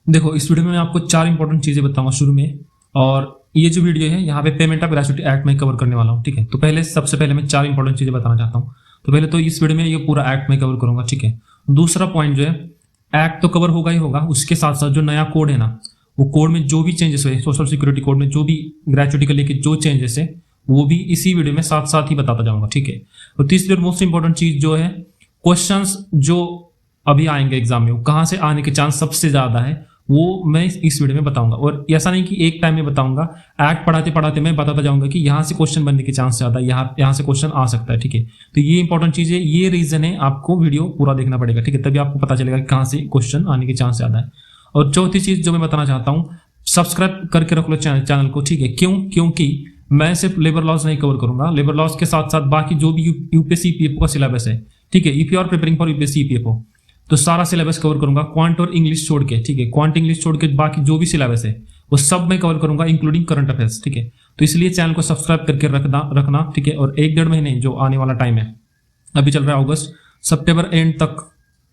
देखो इस वीडियो में मैं आपको 4 इंपॉर्टेंट चीजें बताऊंगा शुरू में, और ये जो वीडियो है यहाँ पे पेमेंट ऑफ ग्रेच्युटी एक्ट में कवर करने वाला हूँ। ठीक है, तो पहले सबसे पहले मैं 4 इंपॉर्टेंट चीजें बताना चाहता हूँ। तो पहले तो इस वीडियो में ये पूरा एक्ट में कवर करूंगा। ठीक है, दूसरा पॉइंट जो है, एक्ट तो कवर होगा ही होगा, उसके साथ साथ जो नया कोड है ना, वो कोड में जो भी चेंजेस हुए, सोशल सिक्योरिटी कोड में जो भी ग्रेच्युटी को लेकर जो चेंजेस है वो भी इसी वीडियो में साथ साथ ही बताता जाऊंगा। ठीक है, तो तीसरी और मोस्ट इंपॉर्टेंट चीज जो है, क्वेश्चंस जो अभी आएंगे एग्जाम में, वो कहाँ से आने के चांस सबसे ज्यादा है वो मैं इस वीडियो में बताऊंगा। और ऐसा नहीं कि एक टाइम में बताऊंगा, एक्ट पढ़ाते पढ़ाते मैं बताता जाऊंगा कि यहाँ से क्वेश्चन बनने के चांस ज्यादा है, यहाँ से क्वेश्चन आ सकता है। ठीक है, तो ये इंपॉर्टेंट चीज है, ये रीजन है, आपको वीडियो पूरा देखना पड़ेगा। ठीक है, तभी आपको पता चलेगा कि कहाँ से क्वेश्चन आने के चांस ज्यादा है। और चौथी चीज जो मैं बताना चाहता हूँ, सब्सक्राइब करके रख लो चैनल को। ठीक है, क्योंकि मैं सिर्फ लेबर लॉज नहीं कवर करूंगा, लेबर लॉज के साथ साथ बाकी जो भी यूपीएससी ईपीएफओ का सिलेबस है, ठीक है, if you are preparing for UPSC EPFO, तो सारा सिलेबस कवर करूंगा, क्वांट और इंग्लिश छोड़ के। ठीक है, क्वांट इंग्लिश छोड़ के बाकी जो भी सिलेबस है वो सब मैं कवर करूंगा, इंक्लूडिंग करंट अफेयर्स। ठीक है, तो इसलिए चैनल को सब्सक्राइब करके रखना। ठीक है, और 1-1.5 महीने जो आने वाला टाइम है, अभी चल रहा है अगस्त, सितंबर एंड तक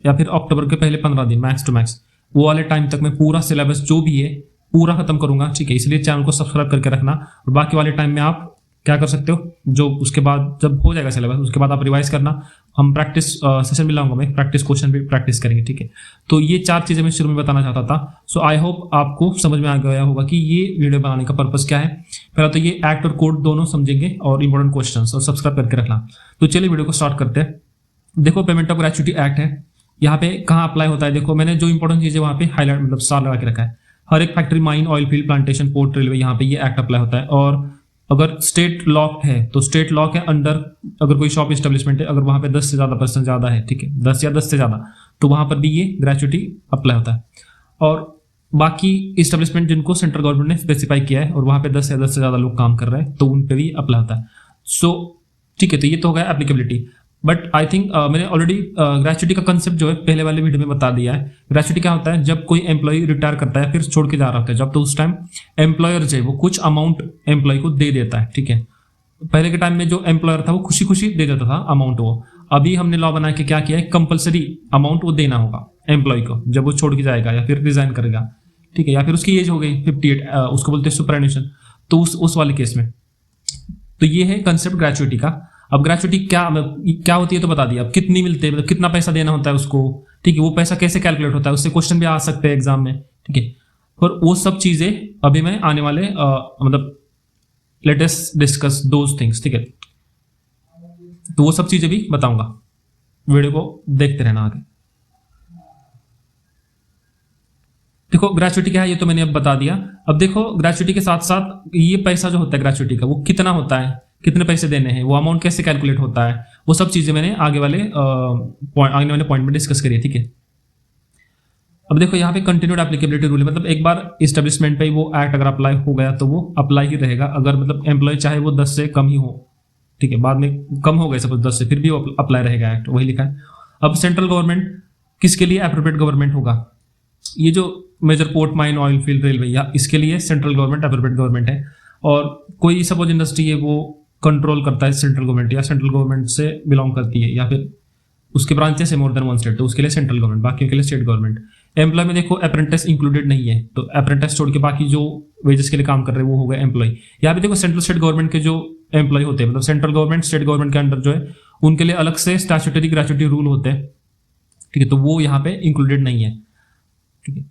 या फिर अक्टूबर के पहले 15 दिन मैक्स टू मैक्स, वो वाले टाइम तक मैं पूरा सिलेबस जो भी है पूरा खत्म करूंगा। ठीक है, इसलिए चैनल को सब्सक्राइब करके रखना। और बाकी वाले टाइम में आप क्या कर सकते हो, जो उसके बाद जब हो जाएगा सिलेबस उसके बाद आप रिवाइज करना, हम प्रैक्टिस सेशन में लाऊंगा, मैं प्रैक्टिस क्वेश्चन भी प्रैक्टिस करेंगे। ठीक है, तो ये 4 चीजें मैं शुरू में बताना चाहता था। सो आई होप आपको समझ में आ गया होगा कि ये वीडियो बनाने का पर्पस क्या है। पहला तो ये एक्ट और कोड दोनों समझेंगे और इंपॉर्टेंट क्वेश्चंस, और सब्सक्राइब करके रखना। तो चलिए वीडियो को स्टार्ट करते हैं। देखो पेमेंट ऑफ ग्रेच्युटी एक्ट है, यहाँ पे कहाँ अप्लाई होता है, देखो मैंने जो इंपॉर्टेंट चीजें वहाँ पे हाईलाइट मतलब स्टार लगा के रखा है। हर एक factory, mine, oil field, plantation, port, railway, यहाँ पे ये एक्ट अप्लाई होता है। और अगर स्टेट लॉक है तो स्टेट लॉक है अंडर, अगर कोई शॉप एस्टेब्लिशमेंट है, अगर वहां पे 10 से ज्यादा पर्सन ज्यादा है, ठीक है, 10 या 10 से ज्यादा, तो वहां पर भी ये ग्रेच्युटी अप्लाई होता है। और बाकी एस्टेब्लिशमेंट जिनको सेंट्रल गवर्नमेंट ने स्पेसिफाई किया है और वहां पे 10 या 10 से ज्यादा लोग काम कर रहे हैं, तो उन पे भी अप्लाई होता है। सो ठीक है, तो ये तो हो गया एप्लीकेबिलिटी। बट आई थिंक मैंने ऑलरेडी ग्रेच्युटी का कंसेप्ट जो है पहले वाले वीडियो में बता दिया है। ग्रेच्युटी क्या होता है, जब कोई एम्प्लॉय रिटायर करता है फिर छोड़ के जा रहा होता है जब, तो उस टाइम एम्प्लॉयर जो है वो कुछ अमाउंट एम्प्लॉय को दे देता है। ठीक है, पहले के टाइम में जो एम्प्लॉयर था वो खुशी खुशी दे देता था अमाउंट वो, अभी हमने लॉ बना के क्या किया है, कंपलसरी अमाउंट वो देना होगा एम्प्लॉय को जब वो छोड़ के जाएगा या फिर रिजाइन करेगा। ठीक है, या फिर उसकी एज हो गई 58, उसको बोलते हैं सुपरएनुएशन, तो उस वाले केस में। तो ये है कंसेप्ट ग्रेच्युटी का। अब ग्रेच्युटी क्या होती है तो बता दिया। अब कितनी मिलती है, मतलब कितना पैसा देना होता है उसको, ठीक है, वो पैसा कैसे कैलकुलेट होता है, उससे क्वेश्चन भी आ सकते हैं एग्जाम में। ठीक है, और वो सब चीजें अभी मैं आने वाले मतलब लेटेस्ट डिस्कस दोज थिंग्स। ठीक है, तो वो सब चीजें भी बताऊंगा, वीडियो को देखते रहना आगे। देखो ग्रेच्युटी क्या है ये तो मैंने अब बता दिया। अब देखो ग्रेच्युटी के साथ साथ ये पैसा जो होता है ग्रेच्युटी का, वो कितना होता है, कितने पैसे देने हैं, वो अमाउंट कैसे कैलकुलेट होता है, वो सब चीजें मैंने आगे वाले पॉइंट में डिस्कस करी है। ठीक है, अब देखो यहाँ पे कंटिन्यूड एप्लीकेबिलिटी रूल है, मतलब एक बार एस्टेब्लिशमेंट पे वो एक्ट अगर अप्लाई हो गया तो वो अप्लाई ही रहेगा, अगर मतलब एम्प्लॉय चाहे वो 10 से कम ही हो। ठीक है, बाद में कम हो गए सपोज 10 से, फिर भी वो अप्लाई रहेगा, एक्ट वही लिखा है। अब सेंट्रल गवर्नमेंट किसके लिए एप्रोप्रिएट गवर्नमेंट होगा, ये जो major port, mine, oil field, railway, या इसके लिए सेंट्रल गवर्नमेंट एप्रोप्रिएट गवर्नमेंट है। और कोई सपोज इंडस्ट्री है वो कंट्रोल करता है सेंट्रल गवर्नमेंट, या सेंट्रल गवर्नमेंट से बिलोंग करती है, या फिर उसके ब्रांचेस है मोर देन 1 स्टेट, तो उसके लिए सेंट्रल गवर्नमेंट, बाकी के लिए स्टेट गवर्नमेंट। एम्प्लॉय में देखो अप्रेंटिस इंक्लूडेड नहीं है, तो अप्रेंटिस छोड़ के बाकी जो वेजेस के लिए काम कर रहे हैं वो हो गए एम्प्लॉय। यहाँ पे देखो सेंट्रल स्टेट गवर्नमेंट के जो एम्प्लॉय होते हैं, मतलब सेंट्रल गवर्नमेंट स्टेट गवर्नमेंट के अंडर जो है, उनके लिए अलग से स्टैट्यूटरी ग्रेच्युटी रूल होते हैं। ठीक है, तो वो यहाँ पे इंक्लूडेड नहीं है। ठीक है,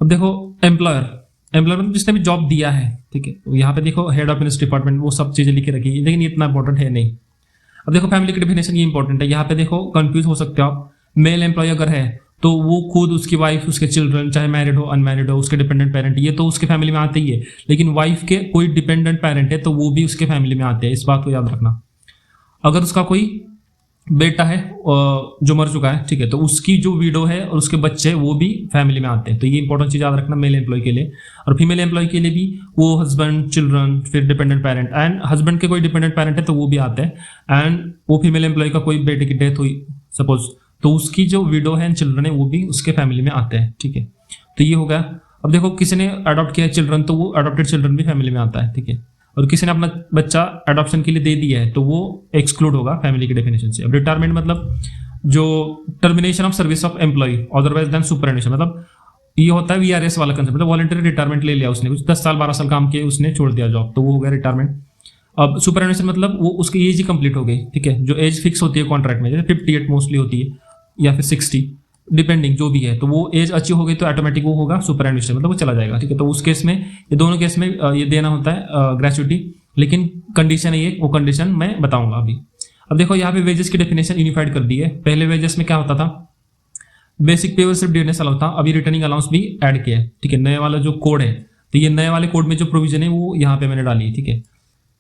अब देखो एम्प्लॉयर मतलब जिसने भी जॉब दिया है। ठीक है, तो यहाँ पे देखो हेड ऑफ मिनिस्ट्री डिपार्टमेंट, वो सब चीजें लिखी रखी है, लेकिन ये इतना इंपॉर्टेंट है नहीं। अब देखो फैमिली की डेफिनेशन ये इंपॉर्टेंट है, यहाँ पे देखो कंफ्यूज हो सकते हो आप। मेल एम्प्लॉय अगर है तो वो खुद, उसकी वाइफ, उसके चिल्ड्रन, चाहे मैरिड हो अनमैरिड हो, उसके डिपेंडेंट पेरेंट, ये तो उसके फैमिली में आते ही है। लेकिन वाइफ के कोई डिपेंडेंट पेरेंट है तो वो भी उसके फैमिली में आते हैं, इस बात को याद रखना। अगर उसका कोई बेटा है जो मर चुका है, ठीक है, तो उसकी जो विडो है और उसके बच्चे वो भी फैमिली में आते हैं, तो ये इंपॉर्टेंट चीज याद रखना मेल एम्प्लॉय के लिए। और फीमेल एम्प्लॉय के लिए भी वो हस्बैंड, चिल्ड्रन, फिर डिपेंडेंट पेरेंट, एंड हस्बैंड के कोई डिपेंडेंट पेरेंट है तो वो भी आते हैं। एंड वो फीमेल एम्प्लॉय का कोई बेटे की डेथ हुई सपोज, तो उसकी जो विडो है एंड चिल्ड्रन है वो भी उसके फैमिली में आते हैं। ठीक है, तो ये हो गया। अब देखो किसी ने अडॉप्ट किया है चिल्ड्रन, तो वो अडॉप्टेड चिल्ड्रन भी फैमिली में आता है। ठीक है, और किसी ने अपना बच्चा अडॉप्शन के लिए दे दिया है तो वो एक्सक्लूड होगा फैमिली की डेफिनेशन से। अब रिटायरमेंट मतलब जो termination of service of employee otherwise than superannuation, मतलब ये होता है VRS वाला कंसेप्ट, मतलब वॉलंटरी रिटायरमेंट ले लिया उसने, कुछ 10 साल 12 साल काम किए, उसने छोड़ दिया जॉब, तो वो हो गया रिटायरमेंट। अब सुपरएनुएशन मतलब वो उसकी एज ही कंप्लीट हो गई, ठीक है, जो एज फिक्स होती है कॉन्ट्रैक्ट में, जैसे 58 मोस्टली होती है या फिर 60 डिपेंडिंग जो भी है, तो वो एज अचीव हो गई तो ऑटोमेटिक वो होगा सुपरएनुएशन, मतलब वो चला जाएगा, ठीक है। तो उस केस में, ये दोनों केस में ये देना होता है ग्रेचुइटी, लेकिन कंडीशन है ये, वो कंडीशन मैं बताऊंगा अभी। अब देखो यहाँ पे वेजेस की डेफिनेशन यूनिफाइड कर दी है। पहले वेजेस में क्या होता था, बेसिक पे सिर्फ डियरनेस अलाउंस था, अभी रिटर्निंग अलाउंस भी ऐड किया है, ठीक है। नए वाला जो कोड है, तो ये नए वाले कोड में जो प्रोविजन है वो यहाँ पे मैंने डाली है, ठीक है।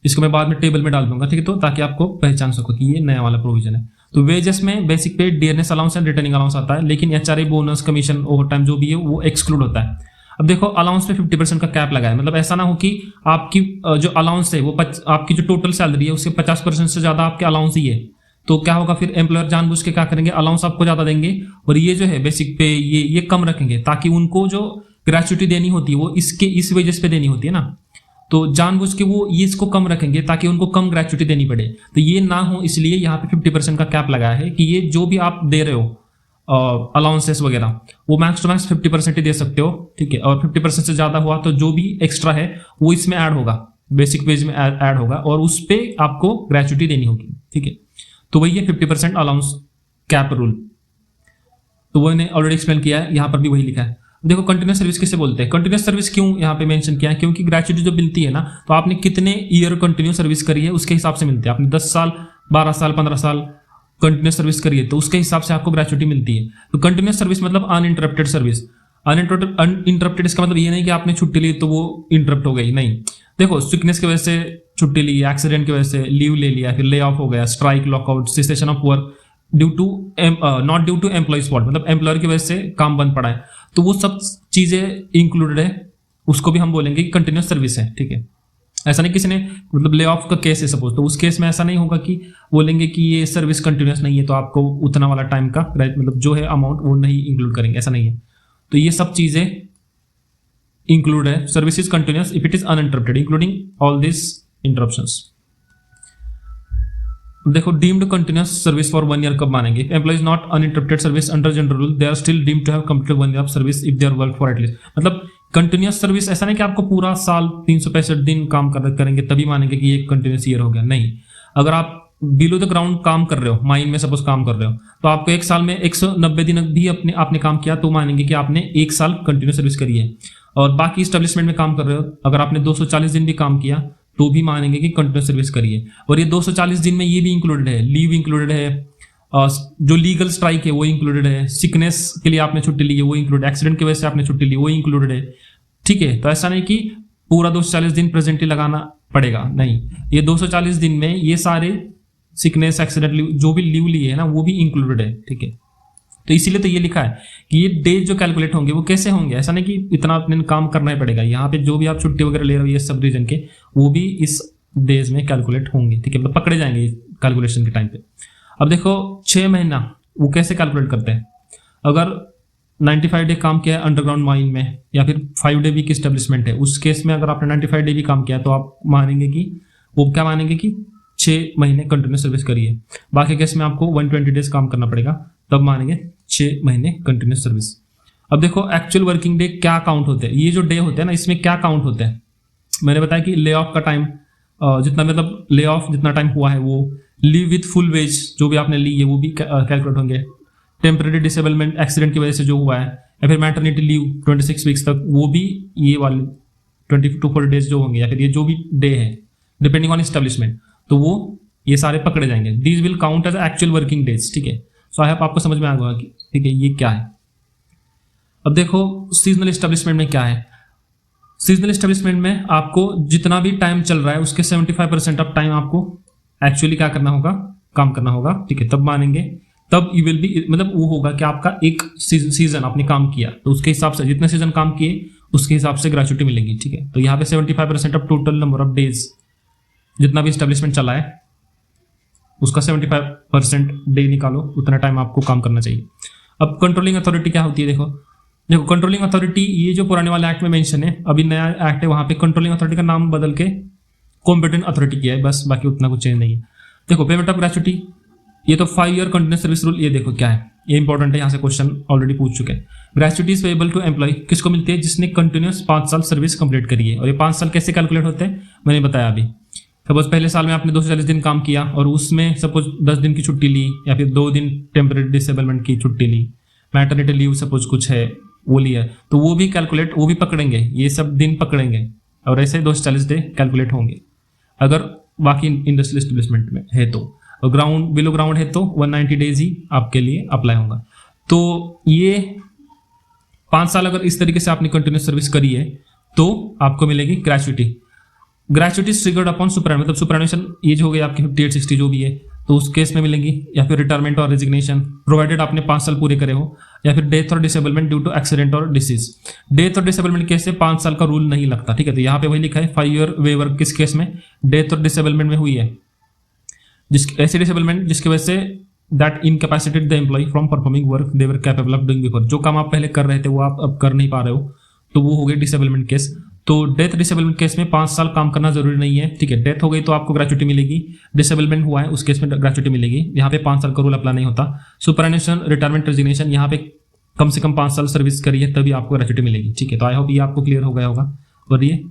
इसको मैं बाद में टेबल में डाल दूंगा, ठीक है, तो ताकि आपको पहचान सको कि ये नया वाला प्रोविजन है। तो वेजेस में बेसिक पे, dearness allowance and returning allowance आता है, लेकिन HRA, bonus, commission, over time जो भी है वो एक्सक्लूड होता है। अब देखो अलाउंस पे 50% का कैप लगा है, मतलब ऐसा ना हो कि आपकी जो अलाउंस है वो आपकी जो टोटल सैलरी है उसके 50% से ज्यादा आपके अलाउंस ही है, तो क्या होगा फिर, एम्प्लॉयर जानबूझ के क्या करेंगे, अलाउंस आपको ज्यादा देंगे और ये जो है बेसिक पे ये कम रखेंगे, ताकि उनको जो ग्रेचुइटी देनी होती है वो इस वेजेस पे देनी होती है ना, तो जानबूझ के वो ये इसको कम रखेंगे ताकि उनको कम ग्रेचुइटी देनी पड़े। तो ये ना हो इसलिए यहाँ पे 50% का कैप लगाया है कि ये जो भी आप दे रहे हो अलाउंसेस वगैरह, वो मैक्स टू मैक्स 50% ही दे सकते हो, ठीक है। और 50% से ज्यादा हुआ तो जो भी एक्स्ट्रा है वो इसमें ऐड होगा, बेसिक वेज में ऐड होगा और उस पर आपको ग्रेचुइटी देनी होगी, ठीक है। तो वही है 50% अलाउंस कैप रूल, तो वो मैंने ऑलरेडी एक्सप्लेन किया है, यहाँ पर भी वही लिखा है। देखो कंटिन्यूस सर्विस किसे बोलते हैं, कंटिन्यूस सर्विस क्यों यहाँ पे मेंशन किया है, क्योंकि ग्रेचुइटी जो मिलती है ना, तो आपने कितने ईयर कंटिन्यू सर्विस करी है उसके हिसाब से मिलती है। आपने 10 साल 12 साल 15 साल कंटिन्यूस सर्विस करी है तो उसके हिसाब से आपको ग्रेचुइटी मिलती है। तो कंटिन्यूस सर्विस मतलब अनइंटरप्टेड सर्विस। अनइंटरप्टेड इसका मतलब ये नहीं कि आपने छुट्टी ली तो वो इंटरप्ट हो गई, नहीं। देखो सिकनेस की वजह से छुट्टी ली, एक्सीडेंट की वजह से लीव ले लिया, फिर ले ऑफ हो गया, strike, lockout, cessation of work due to not due to employee's fault, मतलब एम्प्लॉयर की वजह से काम बंद पड़ा है, तो वो सब चीजें इंक्लूडेड है, उसको भी हम बोलेंगे कि कंटिन्यूस सर्विस है, ठीक है। ऐसा नहीं किसी ने मतलब ले ऑफ का केस है सपोज, तो उस केस में ऐसा नहीं होगा कि बोलेंगे कि ये सर्विस कंटिन्यूस नहीं है तो आपको उतना वाला टाइम का मतलब जो है अमाउंट वो नहीं इंक्लूड करेंगे, ऐसा नहीं है। तो ये सब चीजें इंक्लूड है, service is continuous if it is uninterrupted including all this interruptions. देखो deemed continuous service for 1 year कब मानेंगे, employees not uninterrupted service under general rule they are still deemed to have completed 1 year of service if they are work for at least, मतलब continuous service ऐसा नहीं कि आपको पूरा साल 365 दिन काम करेंगे तभी मानेंगे कि ये कंटिन्यूस ईयर हो गया, नहीं। अगर आप बिलो द ग्राउंड काम कर रहे हो, माइन में सपोज काम कर रहे हो, तो आपको एक साल में 190 दिन भी आपने काम किया तो मानेंगे कि आपने 1 साल कंटिन्यूस सर्विस करी है। और बाकी स्टेब्लिशमेंट में काम कर रहे हो, अगर आपने 240 दिन भी काम किया तो भी मानेंगे कि कंटिन्यूस सर्विस करिए। और ये 240 दिन में ये भी इंक्लूडेड है, लीव इंक्लूडेड है, जो लीगल स्ट्राइक है वो इंक्लूडेड है, सिकनेस के लिए आपने छुट्टी ली है वो इंक्लूडेड, एक्सीडेंट की वजह से आपने छुट्टी ली वो इंक्लूडेड है, ठीक है। तो ऐसा नहीं कि पूरा 240 दिन प्रेजेंटली लगाना पड़ेगा, नहीं। ये 240 दिन में ये सारे सिकनेस, एक्सीडेंट, जो भी लीव लिए है ना वो भी इंक्लूडेड है, ठीक है। तो इसीलिए तो ये लिखा है कि ये डेज जो कैलकुलेट होंगे वो कैसे होंगे, ऐसा नहीं कि इतना अपने काम करना ही पड़ेगा, यहाँ पे जो भी आप छुट्टी वगैरह ले रहे हो ये सब रीजन के वो भी इस डेज में कैलकुलेट होंगे, ठीक है, मतलब पकड़े जाएंगे कैलकुलेशन के टाइम पे। अब देखो 6 महीना वो कैसे कैलकुलेट करते हैं, अगर 95 डे काम किया है अंडरग्राउंड माइन में या फिर 5 डे वीक स्टेब्लिशमेंट है, उस केस में अगर आपने 95 डे भी काम किया तो आप मानेंगे कि वो क्या मानेंगे कि 6 महीने कंटिन्यूस सर्विस करिए। बाकी केस में आपको 120 डेज काम करना पड़ेगा तब मानेंगे 6 महीने कंटिन्यूस सर्विस। अब देखो एक्चुअल वर्किंग डे क्या काउंट होते हैं, ये जो डे होते हैं ना इसमें क्या काउंट होते हैं, मैंने बताया कि ले ऑफ का टाइम जितना, मतलब ले ऑफ जितना टाइम हुआ है वो, लीव विथ फुल वेज जो भी आपने ली है वो भी कैलकुलेट होंगे, टेम्परेरी डिसेबलमेंट एक्सीडेंट की वजह से जो हुआ है, या फिर मैटरनिटी लीव 26 वीक्स तक वो भी ये वाले 20 to 40 डेज जो होंगे, या फिर ये जो भी डे है डिपेंडिंग ऑन एस्टेब्लिशमेंट, तो वो ये सारे पकड़े जाएंगे। These will count as actual working days, ठीक है। सो आई होप आपको समझ में आ गया कि ठीक है ये क्या है। अब देखो सीजनल एस्टेब्लिशमेंट में क्या है, सीजनल एस्टेब्लिशमेंट में आपको जितना भी टाइम चल रहा है उसके 75% ऑफ टाइम आपको एक्चुअली क्या करना होगा, काम करना होगा, ठीक है, तब मानेंगे, तब यू विल बी, मतलब वो होगा कि आपका एक सीजन आपने काम किया तो उसके हिसाब से जितने सीजन काम किए उसके हिसाब से ग्रेचुइटी मिलेगी, ठीक है। तो यहाँ पे 75% of total number of days जितना भी एस्टेब्लिशमेंट चला है उसका 75% डे निकालो, उतना टाइम आपको काम करना चाहिए। अब कंट्रोलिंग अथॉरिटी क्या होती है, देखो कंट्रोलिंग अथॉरिटी ये जो पुराने वाले एक्ट में मेंशन है, अभी नया एक्ट है वहां पे कंट्रोलिंग अथॉरिटी का नाम बदल के कॉम्पिटेंट अथॉरिटी किया है, बस बाकी उतना कुछ चेंज नहीं है। देखो पेमेंट ऑफ ग्रेचुइटी, ये तो 5 ईयर कंटिन्यूस सर्विस रूल, ये देखो क्या है, ये इंपॉर्टेंट है, यहाँ से क्वेश्चन ऑलरेडी पूछ चुके हैं। Gratuity is payable to employee किसको मिलती है? जिसने कंटिन्यूस 5 साल सर्विस कंप्लीट करी है। और ये 5 साल कैसे कैलकुलेट होते हैं मैंने बताया अभी। सपोज पहले साल में आपने 240 दिन काम किया और उसमें सपोज 10 दिन की छुट्टी ली या फिर 2 दिन टेम्परेरी डिसेबलमेंट की छुट्टी ली, मैटरनिटी लीव सपोज कुछ है वो लिया, तो वो भी कैलकुलेट, वो भी पकड़ेंगे, ये सब दिन पकड़ेंगे और ऐसे 240 डे कैलकुलेट होंगे अगर बाकी इंडस्ट्रियल एस्टेब्लिशमेंट में है तो। और ग्राउंड बिलो ग्राउंड है तो 190 डेज ही आपके लिए अप्लाई होगा। तो ये 5 साल अगर इस तरीके से आपने कंटिन्यूस सर्विस करी है तो आपको मिलेगी ग्रेचुटी। ग्रेचुटी ट्रिगर्ड अपॉन सुपरैनुएशन, मतलब सुपरैनुएशन एज हो गई आपकी 58-60 जो भी है तो उस केस में मिलेंगी, या फिर रिटायरमेंट और रेजिग्नेशन प्रोवाइडेड आपने 5 साल पूरे करे हो, या फिर डेथ और डिसेबलमेंट ड्यू टू एक्सीडेंट और डिसीज। डेथ और डिसेबलमेंट केस से 5 साल का रूल नहीं लगता, ठीक है। तो यहाँ पे वही लिखा है 5 ईयर वेवर किस केस में? डेथ और डिसेबलमेंट में हुई है, ऐसे डिसेबलमेंट जिसकी वजह से that incapacitated the employee from performing work they were capable of doing before, जो काम आप पहले कर रहे थे वो आप अब कर नहीं पा रहे हो, तो वो हो गया डिसेबलमेंट केस। तो डेथ डिसेबलमेंट केस में 5 साल काम करना जरूरी नहीं है, ठीक है। डेथ हो गई तो आपको ग्रेचुटी मिलेगी, डिसेबलमेंट हुआ है उस केस में ग्रेचुटी मिलेगी, यहाँ पे 5 साल का रूल अप्लाई नहीं होता। सुपरैनुएशन, रिटायरमेंट, रेजिग्नेशन, यहाँ पे कम से कम 5 साल सर्विस करी है तभी आपको ग्रेचुटी मिलेगी, ठीक है। तो आई होप ये आपको क्लियर हो गया होगा। और ये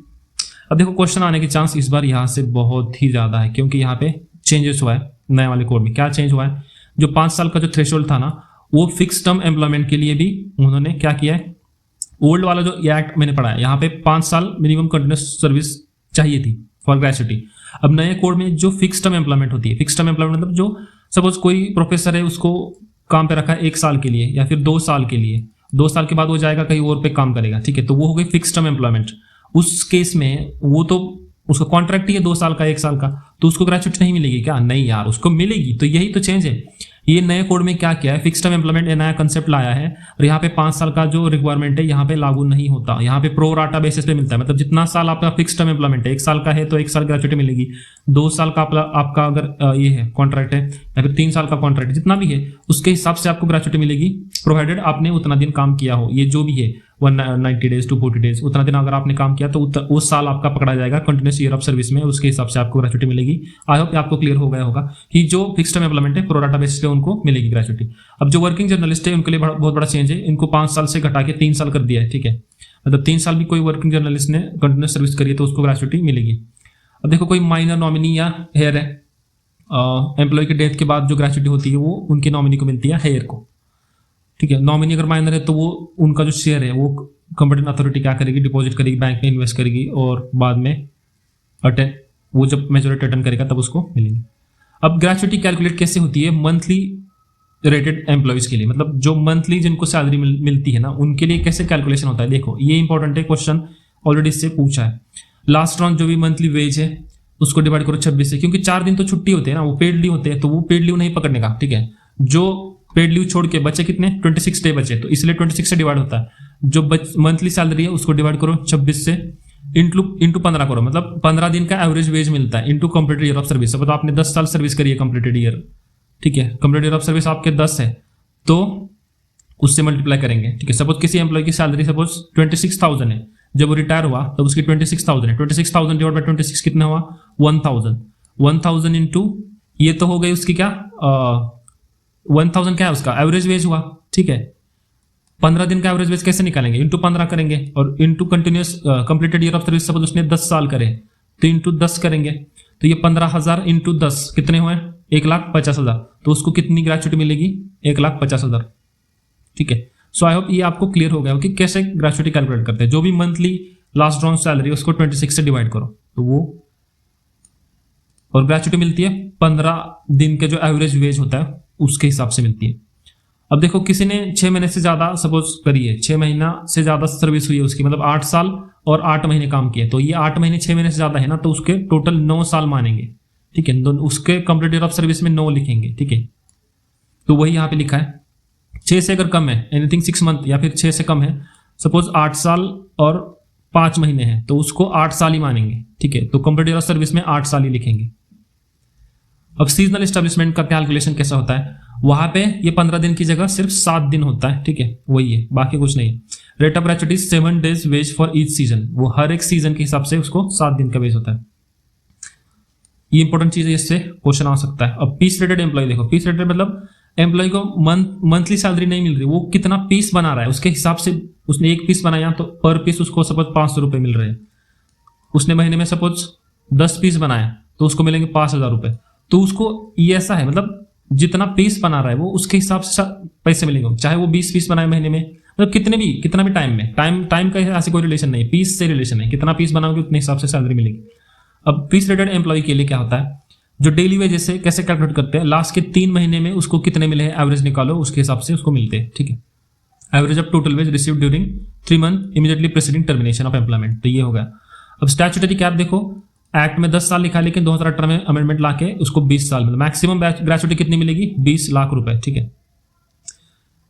अब देखो क्वेश्चन आने के चांस इस बार यहाँ से बहुत ही ज्यादा है, क्योंकि यहाँ पे चेंजेस हुआ है नए वाले कोड में। क्या चेंज हुआ है? जो 5 साल का जो थ्रेशोल्ड था ना, वो फिक्स टर्म एम्प्लॉयमेंट के लिए भी उन्होंने क्या किया है, ओल्ड वाला जो एक्ट मैंने पढ़ा है यहाँ पे 5 साल मिनिमम कंटिन्यूस सर्विस चाहिए थी फॉर ग्रेचुटी। अब नए कोड में जो फिक्स टर्म एम्प्लॉयमेंट होती है, फिक्स टर्म एम्प्लॉयमेंट मतलब जो सपोज कोई प्रोफेसर है उसको काम पे रखा है 1 साल के लिए या फिर 2 साल के लिए, 2 साल के बाद वो जाएगा कहीं और पे काम करेगा, ठीक है। तो वो हो गई फिक्स टर्म एम्प्लॉयमेंट। उस केस में वो तो उसका कॉन्ट्रैक्ट ही है 2 साल का 1 साल का, तो उसको ग्रेचुटी नहीं मिलेगी क्या? नहीं यार, उसको मिलेगी। तो यही तो चेंज है। ये नए कोड में क्या किया है, फिक्स टर्म एम्प्लॉयमेंट नया कंसेप्ट लाया है और यहाँ पे 5 साल का जो रिक्वायरमेंट है यहाँ पे लागू नहीं होता, यहाँ पे प्रो राटा बेसिस पे मिलता है। मतलब जितना साल आपका फिक्स टर्म एम्प्लॉयमेंट है, 1 साल का है तो 1 साल ग्रेचुटी मिलेगी, 2 साल का आपका अगर ये है कॉन्ट्रैक्ट है या फिर 3 साल का कॉन्ट्रैक्ट, जितना भी है उसके हिसाब से आपको ग्रेचुटी मिलेगी, प्रोवाइडेड आपने उतना दिन काम किया हो। ये जो भी है 190 डेज टू 40 डेज, उतना दिन अगर आपने काम किया तो उस साल आपका पकड़ा जाएगा कंटिन्यूस ईयर ऑफ सर्विस में, उसके हिसाब से आपको ग्रेचुटी मिलेगी। आई होप आपको क्लियर हो गया होगा कि जो फिक्स टर्म एम्प्लॉयमेंट है प्रो राटा बेसिस पे उनको मिलेगी ग्रेचुटी। अब जो वर्किंग जर्नलिस्ट है उनके लिए बहुत बड़ा चेंज है, इनको 5 साल से घटा के 3 साल कर दिया है, ठीक है। मतलब 3 साल भी कोई वर्किंग जर्नलिस्ट ने कंटिन्यूस सर्विस करी है तो उसको ग्रेचुटी मिलेगी। अब देखो कोई माइनर नॉमिनी या हेयर है, एम्प्लॉय की डेथ के बाद जो ग्रेचुटी होती है वो उनकी नॉमिनी को मिलती है, हेयर को, ठीक है। नॉमिनी अगर माइनर है तो वो उनका जो शेयर है वो कंपटीशन अथॉरिटी क्या करेगी, डिपॉजिट करेगी, बैंक में इन्वेस्ट करेगी और बाद में वो जब मेजोरिटी रिटर्न करेगा तब उसको मिलेगी। अब ग्रेचुटी कैलकुलेट कैसे होती है? मंथली रेटेड एम्प्लॉयज के लिए, मतलब जो मंथली जिनको सैलरी मिलती है ना उनके लिए कैसे कैलकुलेशन होता है। देखो ये इंपॉर्टेंट है, क्वेश्चन ऑलरेडी इससे पूछा है। लास्ट राउंड जो भी मंथली वेज है उसको डिवाइड करो 26 से, क्योंकि 4 दिन तो छुट्टी होते हैं ना, वो पेड लीव होते हैं, तो वो पेड लीव नहीं पकड़ने का, ठीक है। जो पेड लीव छोड़ के बचे कितने 26 डे बचे, तो इसलिए 26 से डिवाइड होता है। जो मंथली सैलरी है उसको डिवाइड करो 26 से, इंटू 15 करो, मतलब 15 दिन का एवरेज वेज मिलता है, into completed year of service. मतलब आपने 10 साल सर्विस करी है कंप्लीटेड ईयर, ठीक है, कंप्लीटेड ईयर ऑफ सर्विस आपके 10 है तो उससे मल्टीप्लाई करेंगे, ठीक है। सपोज किसी एम्प्लॉय की सैलरी सपोज 26,000 है, जब वो रिटायर हुआ तब उसकी 26,000 है, 26,000 डिवाइड बाय 26 कितना हुआ 1,000 इंटू ये तो हो गई उसकी क्या 1000 क्या है उसका एवरेज वेज हुआ, ठीक है। 15 दिन का एवरेज वेज कैसे निकालेंगे, इंटू 15 करेंगे और into continuous completed year of service suppose उसने 10 साल करे तो इंटू 10 करेंगे, तो ये 15,000 इंटू 10 कितने हुए 1,50,000, तो उसको कितनी ग्रेचुटी मिलेगी 1,50,000, ठीक है। सो आई होप ये आपको क्लियर हो गया हो कि कैसे ग्रेचुटी कैलकुलेट करते हैं। जो भी मंथली लास्ट राउंड सैलरी उसको 26 से डिवाइड करो तो वो, और ग्रेचुटी मिलती है 15 दिन के जो एवरेज वेज होता है उसके हिसाब से मिलती है। अब देखो किसी ने 6 महीने से ज्यादा सपोज करी है, 6 महीना से ज्यादा सर्विस हुई है उसकी, मतलब 8 साल और 8 महीने काम किए, तो ये 8 महीने 6 महीने से ज्यादा है ना, तो उसके टोटल 9 साल मानेंगे, ठीक है। उसके कंप्लीट ईयर ऑफ सर्विस में 9 लिखेंगे, ठीक है। तो वही यहाँ पे लिखा है। 6 से अगर कम है एनीथिंग 6 मंथ या फिर 6 से कम है, सपोज 8 साल और 5 महीने हैं तो उसको 8 साल ही मानेंगे, ठीक है। तो कंप्लीट ईयर ऑफ सर्विस में 8 साल ही लिखेंगे। अब सीजनल एस्टेब्लिशमेंट का कैलकुलेशन कैसा होता है, वहां पे ये 15 दिन की जगह सिर्फ 7 दिन होता है, ठीक है, वही है, बाकी कुछ नहीं है। Rate of gratuity 7 days ways for each season, वो हर एक सीजन के हिसाब से उसको 7 दिन का वेज होता है। ये इंपॉर्टेंट चीज है, इससे क्वेश्चन आ सकता है। अब पीस रेटेड एम्प्लॉय देखो, पीस रेटेड मतलब एम्प्लॉय को मंथली सैलरी नहीं मिल रही, वो कितना पीस बना रहा है उसके हिसाब से, उसने एक पीस बनाया तो पर पीस उसको सपोज 500 रुपये मिल रहे हैं, उसने महीने में सपोज 10 पीस बनाया तो उसको मिलेंगे 5,000 रुपये। तो उसको ये ऐसा है, मतलब जितना पीस बना रहा है वो उसके हिसाब से पैसे मिलेंगे, चाहे वो 20 पीस बनाए महीने में, मतलब कितना भी टाइम में, टाइम का ऐसे कोई रिलेशन नहीं, पीस से रिलेशन है, कितना पीस बनाओगे उतने हिसाब से सैलरी मिलेगी। अब पीस रेटेड एम्प्लॉय के लिए क्या होता है, जो डेली वेजेस से कैसे कैलकुलेट करते हैं, लास्ट के 3 महीने में उसको कितने मिले हैं एवरेज निकालो, उसके हिसाब से उसको मिलते हैं, ठीक है। Average of total wage receive during 3 month immediately preceding termination of employment, तो ये हो गया। अब स्टैट्यूटरी कैप देखो, एक्ट में 10 साल लिखा है, लेकिन 2018 में अमेंडमेंट लाके उसको 20 साल, मतलब मैक्सिमम ग्रेचुटी कितनी मिलेगी, 20 लाख रुपए, ठीक है।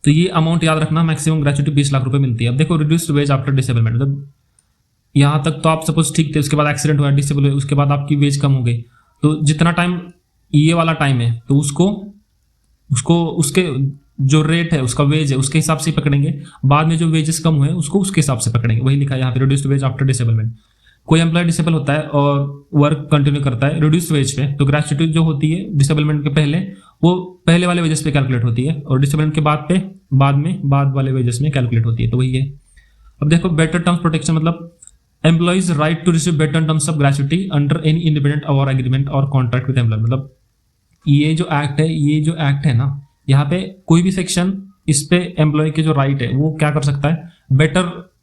तो ये अमाउंट याद रखना, मैक्सिमम ग्रेचुटी 20 लाख रुपए मिलती है। अब देखो रिड्यूस्ड वेज आफ्टर डिसेबलमेंट, मतलब यहाँ तक तो आप सपोज ठीक थे, उसके बाद एक्सीडेंट हुआ, डिसेबल हुए, उसके बाद आपकी वेज कम हो गई, तो जितना टाइम ये वाला टाइम है तो उसको उसके जो रेट है उसका वेज है उसके हिसाब से पकड़ेंगे, बाद में जो वेजेस कम हुए उसको उसके हिसाब से पकड़ेंगे, वही लिखा है यहाँ पे रिड्यूस्ड वेज आफ्टर डिसेबलमेंट। कोई एम्प्लॉय डिसेबल होता है और वर्क कंटिन्यू करता है रिड्यूस्ड वेज पे, तो ग्रेचुटी जो होती है डिसेबलमेंट के पहले वो पहले वाले वेजेस पे कैलकुलेट होती है, और डिसेबलमेंट के बाद वाले वेजेस में कैलकुलेट होती है, तो वही है। अब देखो बेटर टर्म्स प्रोटेक्शन, मतलब employee's right to receive better terms of gratuity under any independent or agreement or contract with employer, मतलब ये जो एक्ट है ना, यहाँ पे कोई भी सेक्शन इस पे एम्प्लॉय के जो राइट है वो क्या कर सकता है, बेटर